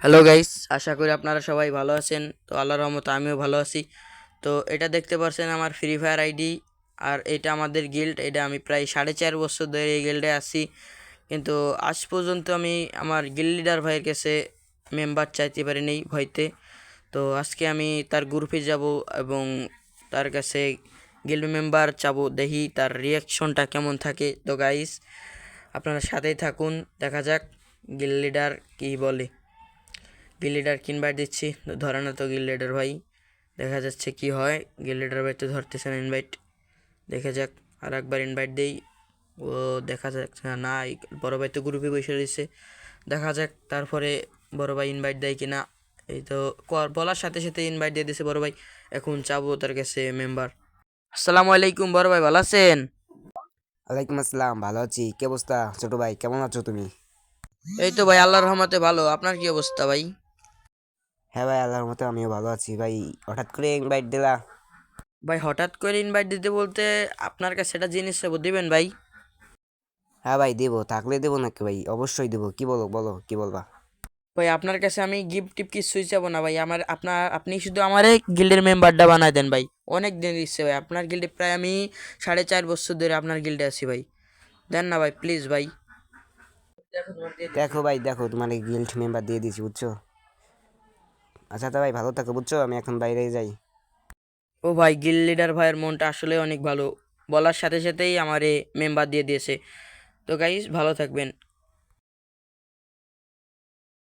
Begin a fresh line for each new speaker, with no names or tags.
Hello guys, আশা করি আপনারা সবাই ভালো আছেন। তো আল্লাহর রহমতে আমিও ভালো আছি। তো এটা দেখতে পাচ্ছেন আমার ফ্রি ফায়ার আইডি, আর এটা আমাদের গিল্ড। এটা আমি প্রায় 4.5 বছর ধরে এই গিল্ডে আছি, কিন্তু আজ পর্যন্ত আমি আমার গিল্ড লিডার ভাইয়ের কাছে মেম্বার চাইতে পারিনি ভয়তে। তো আজকে আমি তার গ্রুপে যাব এবং তার কাছে গিল্ড মেম্বার চাবো, দেখি তার রিয়াকশনটা কেমন থাকে। তো গাইস, আপনারা সাথেই থাকুন, দেখা যাক গিল্ড লিডার কী বলে। গিল লিডার ইনভাইট দিচ্ছি, ধরে না তো গিল লিডার ভাই। দেখা যাচ্ছে কি হয়, গিল লিডার ভাই তো ধরতেছে না ইনভাইট। দেখা যাক, আর একবার ইনভাইট দেই। ও দেখা যাচ্ছে না, বড় ভাই তো গ্রুপে বসে রয়েছে। দেখা যাক তারপরে বড় ভাই ইনভাইট দেয় কিনা। এই তো বলার সাথে সাথে ইনভাইট দিয়ে দিছে বড় ভাই। এখন চাবো তার কাছে মেম্বার। আসসালামু আলাইকুম বড় ভাই, ভালো আছেন?
ওয়ালাইকুম আসসালাম, ভালো আছি। কি অবস্থা ছোট ভাই, কেমন আছো তুমি?
এই তো ভাই, আল্লাহর রহমতে ভালো। আপনার কি অবস্থা ভাই?
হ্যাঁ ভাই, আল্লাহর মতো আমিও ভালো আছি ভাই। হঠাৎ করে ইনভাইট দিলা?
ভাই হঠাৎ করে ইনভাইট দিতে বলতে, আপনার কাছে সেটা জিনিস দিবেন ভাই?
হ্যাঁ ভাই, দেবো, থাকলে দেবো নাকি ভাই? অবশ্যই দেবো। কি বলো বলো, কি বলবা?
ভাই আপনার কাছে আমি গিফট টিপ কিছুই চাবো না ভাই। আপনি শুধু আমারে গিল্ডের মেম্বারটা বানায় দেন ভাই। অনেক দিন দিচ্ছে ভাই আপনার গিল্ডে, প্রায় আমি 4.5 বছর ধরে আপনার গিল্ডে আছি ভাই। দেন না ভাই, প্লিজ ভাই।
দেখো ভাই, দেখো, তোমার গিল্ড মেম্বার দিয়ে দিয়েছি, বুঝছো? আচ্ছা তো ভাই, ভালো থাকো, বুঝছো? আমি এখন বাইরে যাই।
ও ভাই, গিল্ড লিডার ভাইয়ের মনটা আসলে অনেক ভালো, বলার সাথে সাথেই আমারে মেম্বার দিয়ে দিয়েছে। তো গাইস, ভালো থাকবেন।